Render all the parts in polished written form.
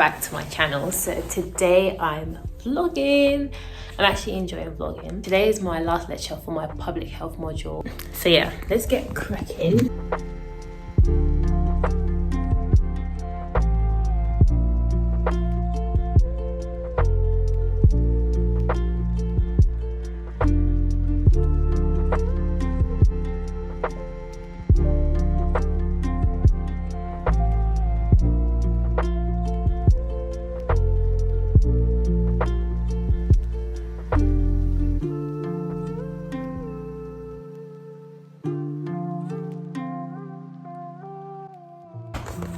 back to my channel. So today I'm vlogging. I'm actually enjoying vlogging. Today is my last lecture for my public health module. So yeah, let's get cracking.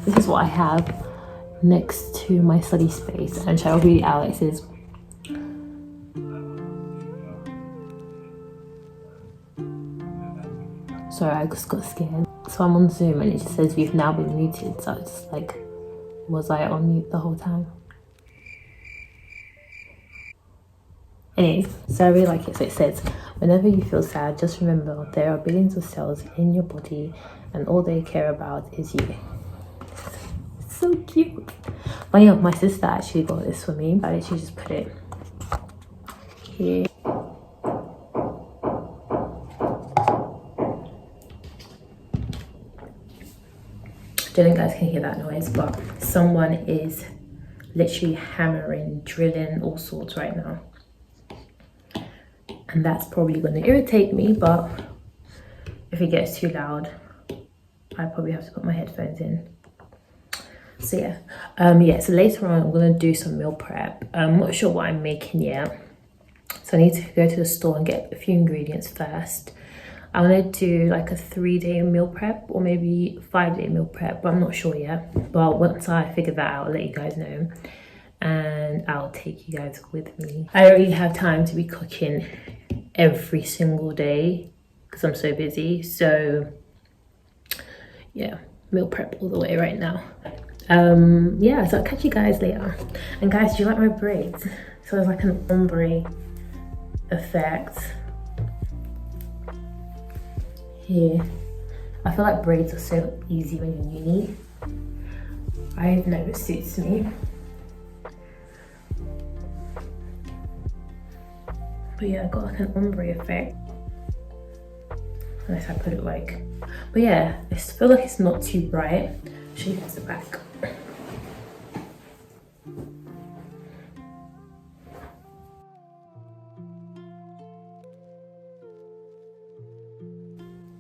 This is what I have next to my study space, and shall I read out? It says, sorry, I just got scared. So I'm on Zoom and it just says you've now been muted. So it's just like, was I on mute the whole time? Anyways, so I really like it. So it says, whenever you feel sad, just remember there are billions of cells in your body and all they care about is you. So cute. But yeah, my sister actually got this for me. I literally just put it here. I don't know if you guys can hear that noise, but someone is literally hammering, drilling, all sorts right now. And that's probably going to irritate me, but if it gets too loud, I probably have to put my headphones in. So yeah, so later on I'm gonna do some meal prep. I'm not sure what I'm making yet, so I need to go to the store and get a few ingredients first. I want to do like a 3-day meal prep or maybe 5-day meal prep, but I'm not sure yet. But once I figure that out, I'll let you guys know and I'll take you guys with me. I don't really have time to be cooking every single day because I'm so busy. So yeah, meal prep all the way right now. Yeah, so I'll catch you guys later. And guys, do you like my braids? So it's like an ombre effect here. I feel like braids are so easy when you're in uni. I know it suits me. But yeah, I got like an ombre effect. Unless I put it like, but yeah, I feel like it's not too bright. I'll show you guys the back.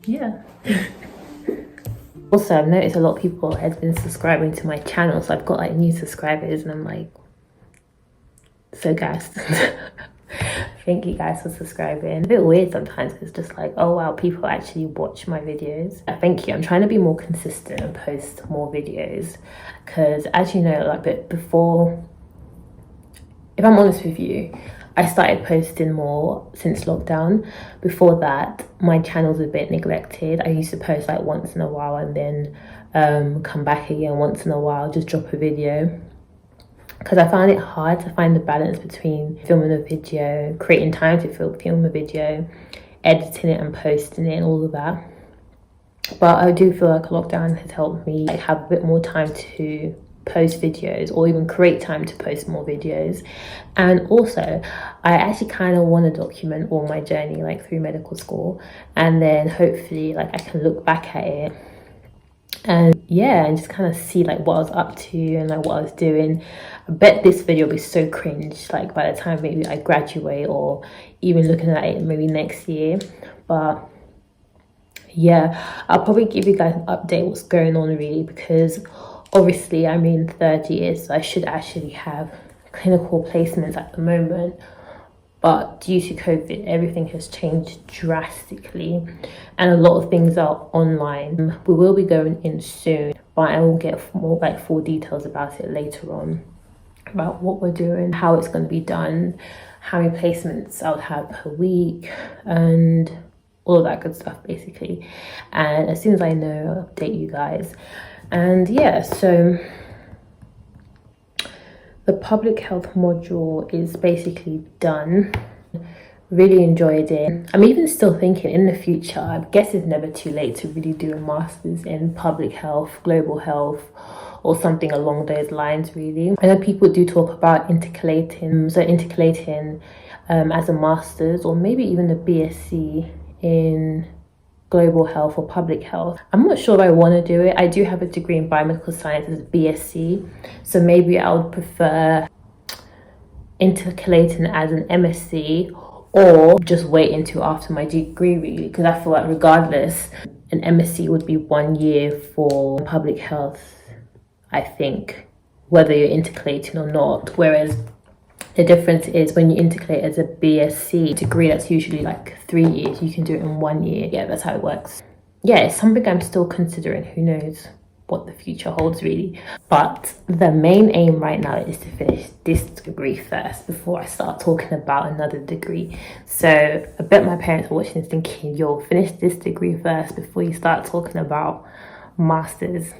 Yeah. Also, I've noticed a lot of people have been subscribing to my channel, so I've got like new subscribers and I'm like, so guys, thank you guys for subscribing. A bit weird sometimes, it's just like, oh wow, people actually watch my videos. Thank you. I'm trying to be more consistent and post more videos because, as you know, like before, if I'm honest with you, I started posting more since lockdown. Before that, my channel's a bit neglected. I used to post like once in a while and then come back again once in a while, just drop a video. Because I found it hard to find the balance between filming a video, creating time to film a video, editing it and posting it and all of that. But I do feel like lockdown has helped me like have a bit more time to post videos or even create time to post more videos. And also I actually kind of want to document all my journey like through medical school, and then hopefully like I can look back at it and yeah, and just kind of see like what I was up to and like what I was doing. I bet this video will be so cringe like by the time maybe I graduate or even looking at it maybe next year. But yeah, I'll probably give you guys an update what's going on really, because obviously I'm in third year, so I should actually have clinical placements at the moment. But due to COVID, everything has changed drastically and a lot of things are online. We will be going in soon, but I will get more like full details about it later on, about what we're doing, how it's going to be done, how many placements I'll have per week and all of that good stuff basically. And as soon as I know, I'll update you guys. And yeah, so the public health module is basically done. Really enjoyed it. I'm even still thinking in the future, I guess it's never too late to really do a master's in public health, global health, or something along those lines, really. I know people do talk about intercalating, as a master's, or maybe even a BSc in global health or public health. I'm not sure if I want to do it. I do have a degree in biomedical science as a BSc, so maybe I would prefer intercalating as an MSc, or just wait until after my degree, really, because I feel like regardless, an MSc would be 1 year for public health, I think, whether you're intercalating or not. Whereas the difference is when you intercalate as a BSc degree, that's usually like 3 years. You can do it in 1 year. Yeah, that's how it works. Yeah, it's something I'm still considering. Who knows what the future holds, really. But the main aim right now is to finish this degree first before I start talking about another degree. So I bet my parents are watching this thinking, yo, finish this degree first before you start talking about masters.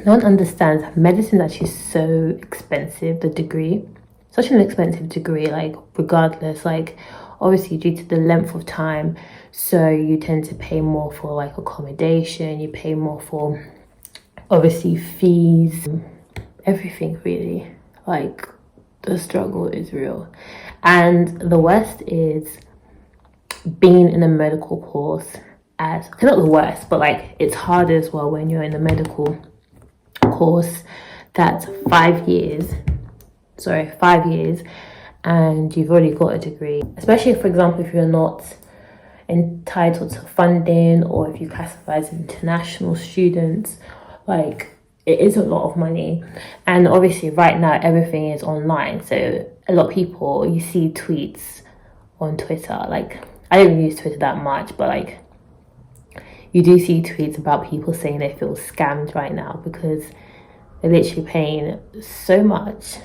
No one understands medicine is actually so expensive, the degree. Such an expensive degree, like regardless, like obviously due to the length of time, so you tend to pay more for like accommodation, you pay more for obviously fees, everything really. Like the struggle is real. And the worst is being in a medical course as, not the worst, but like it's hard as well when you're in a medical course that's 5 years, and you've already got a degree. Especially, for example, if you're not entitled to funding, or if you classify as international students, like it is a lot of money. And obviously right now everything is online, so a lot of people, you see tweets on Twitter, like I don't use Twitter that much, but like you do see tweets about people saying they feel scammed right now because they're literally paying so much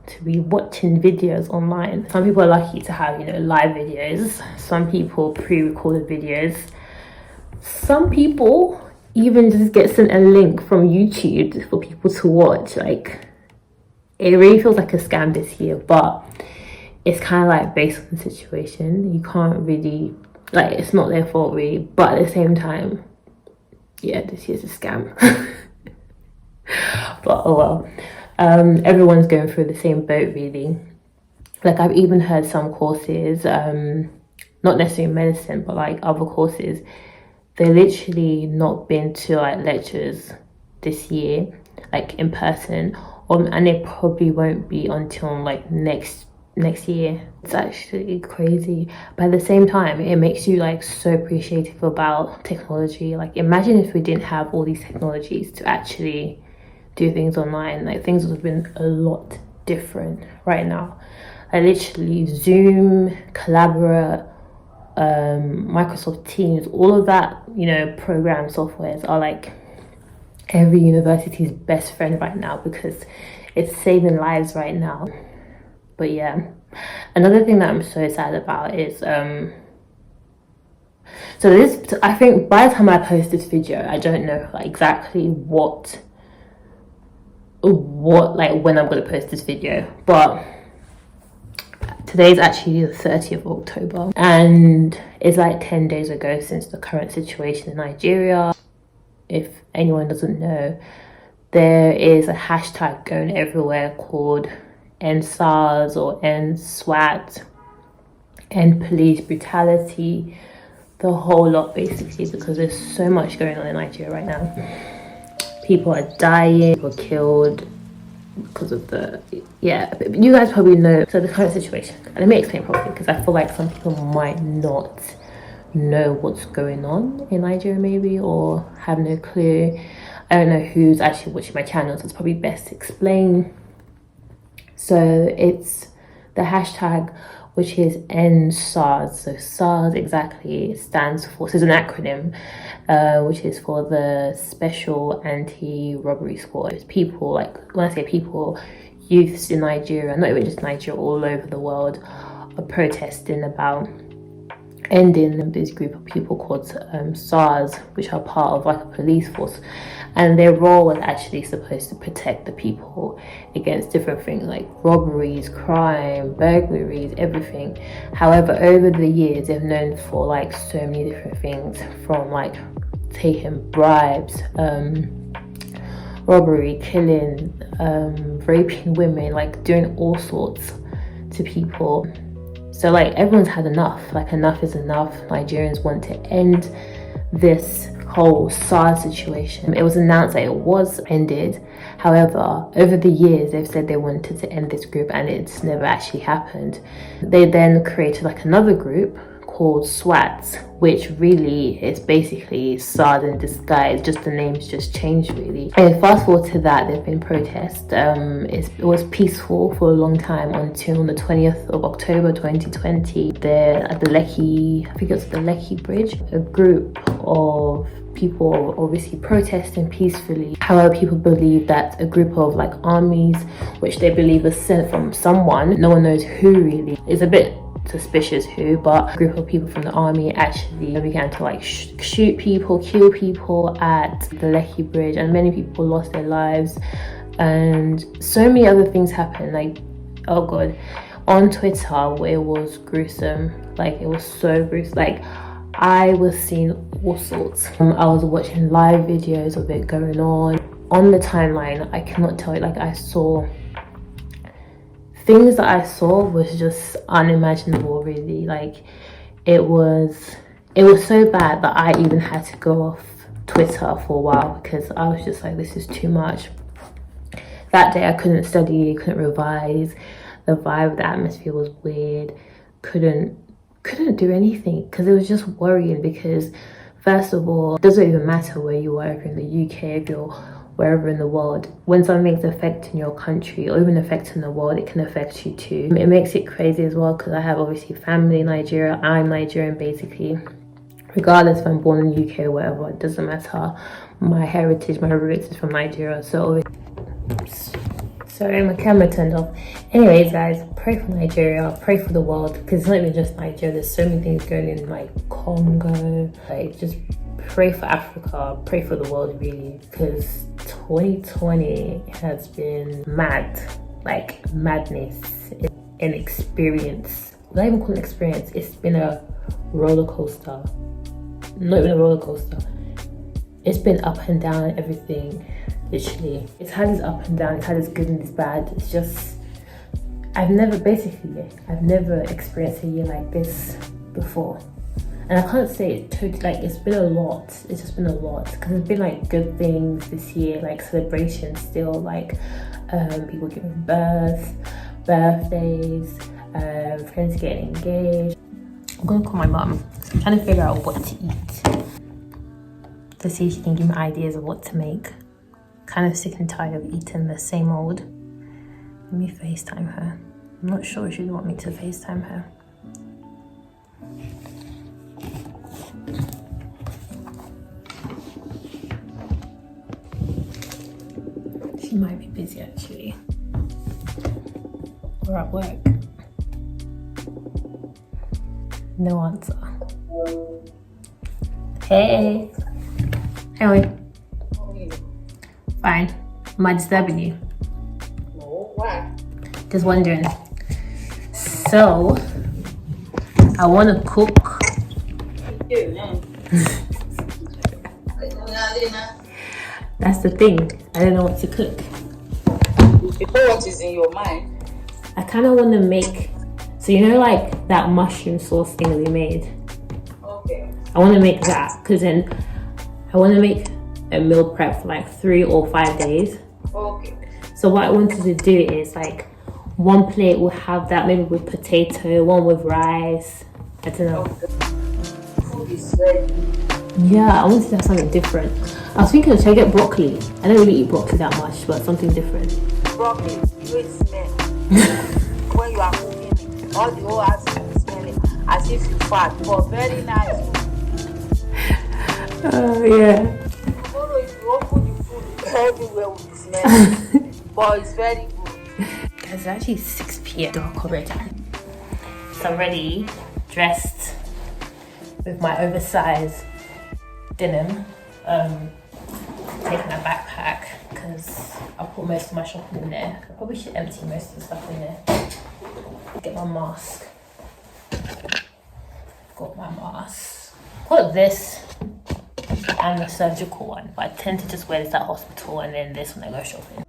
to be watching videos online. Some people are lucky to have, you know, live videos. Some people pre-recorded videos. Some people even just get sent a link from YouTube for people to watch. Like, it really feels like a scam this year, but it's kind of like based on the situation. You can't really, like, it's not their fault really, but at the same time, yeah, this year's a scam. But oh well. Everyone's going through the same boat really. Like I've even heard some courses, not necessarily medicine, but like other courses, they're literally not been to like lectures this year, like in person, and they probably won't be until like next year. It's actually crazy, but at the same time it makes you like so appreciative about technology. Like imagine if we didn't have all these technologies to actually do things online, like things would have been a lot different right now. Like literally Zoom, Collaborate, Microsoft Teams, all of that, you know, program softwares are like every university's best friend right now because it's saving lives right now. But yeah, another thing that I'm so sad about is so this, I think by the time I post this video, I don't know like exactly what like when I'm going to post this video, but today's actually the 30th of October and it's like 10 days ago since the current situation in Nigeria. If anyone doesn't know, there is a hashtag going everywhere called End SARS or End SWAT, End Police Brutality, the whole lot basically, because there's so much going on in Nigeria right now. People are dying, people are killed because of the, yeah, you guys probably know. So the current situation, and let me explain properly because I feel like some people might not know what's going on in Nigeria maybe, or have no clue. I don't know who's actually watching my channel, so it's probably best to explain. So it's the hashtag, which is End SARS. So SARS exactly stands for, so it's an acronym, which is for the Special Anti-Robbery Squad. It's people, like when I say people, youths in Nigeria, not even just Nigeria, all over the world, are protesting about ending this group of people called SARS, which are part of like a police force. and their role was actually supposed to protect the people against different things like robberies, crime, burglaries, everything. However, over the years they've known for like so many different things, from like taking bribes, robbery, killing, raping women, like doing all sorts to people. So like everyone's had enough. Like enough is enough. Nigerians want to end this whole SARS situation. It was announced that it was ended. However, over the years they've said they wanted to end this group and it's never actually happened. They then created like another group called SWAT, which really is basically SARS in disguise, just the names just changed really. And fast forward to that, there've been protests. It was peaceful for a long time until the 20th of October 2020. There at the Lekki, I think it was the Lekki Bridge, a group of people obviously protesting peacefully. However, people believe that a group of like armies, which they believe was sent from someone, no one knows who really, is a bit suspicious who, but a group of people from the army actually began to like shoot people, kill people at the Lekki Bridge, and many people lost their lives, and so many other things happened. Like, oh god, on Twitter it was gruesome. Like it was so gruesome. Like I was seeing all sorts. I was watching live videos of it going on the timeline. I cannot tell you, like I saw things that I saw was just unimaginable really. Like it was so bad that I even had to go off Twitter for a while because I was just like, this is too much. That day I couldn't study, couldn't revise. The vibe, the atmosphere was weird. Couldn't do anything because it was just worrying, because first of all, it doesn't even matter where you are, if you're in the UK, if you're wherever in the world, when something's affecting your country or even affecting the world, it can affect you too. It makes it crazy as well because I have obviously family in Nigeria. I'm Nigerian basically, regardless if I'm born in the UK or whatever, it doesn't matter. My heritage, my roots is from Nigeria. So sorry, my camera turned off. Anyways guys, pray for Nigeria, pray for the world, because it's not even just Nigeria, there's so many things going in like Congo. Like just pray for Africa, pray for the world really, because 2020 has been mad, like madness, an experience. Not even call it an experience, it's been a roller coaster. Not even a roller coaster, it's been up and down, everything, literally. It's had its up and down, it's had its good and its bad. It's just, I've never experienced a year like this before. And I can't say it totally, like it's been a lot, it's just been a lot, because there's been like good things this year, like celebrations still, like people giving birth, birthdays, friends getting engaged. I'm gonna call my mum. I'm trying to figure out what to eat to see if she can give me ideas of what to make. Kind of sick and tired of eating the same old. Let me FaceTime her. I'm not sure if she'd want me to FaceTime her. She might be busy actually, or at work. No answer. Hey. How are you? Fine. Am I disturbing you? No, why? Just wondering. So, I want to cook. That's the thing. I don't know what to cook. You know what is in your mind? I kind of want to make, so you know like that mushroom sauce thing that we made? Okay. I want to make that, because then I want to make a meal prep for like 3 or 5 days. Okay. So what I wanted to do is like one plate will have that, maybe with potato, one with rice. I don't know. Food is ready. Yeah, I wanted to have something different. I was thinking, should I get broccoli? I don't really eat broccoli that much, but something different. Broccoli, you will smell. When you are cooking it, all the whole house will be smelling as if you fart, but very nice. Oh yeah. Tomorrow if you open the food, everywhere will be smelling. But it's very good. It's actually 6 p.m. dark already. So I'm ready, dressed with my oversized denim. take my backpack because I put most of my shopping in there. I probably should empty most of the stuff in there. Get my mask. Got my mask. Got this and the surgical one, but I tend to just wear this at hospital and then this when I go shopping.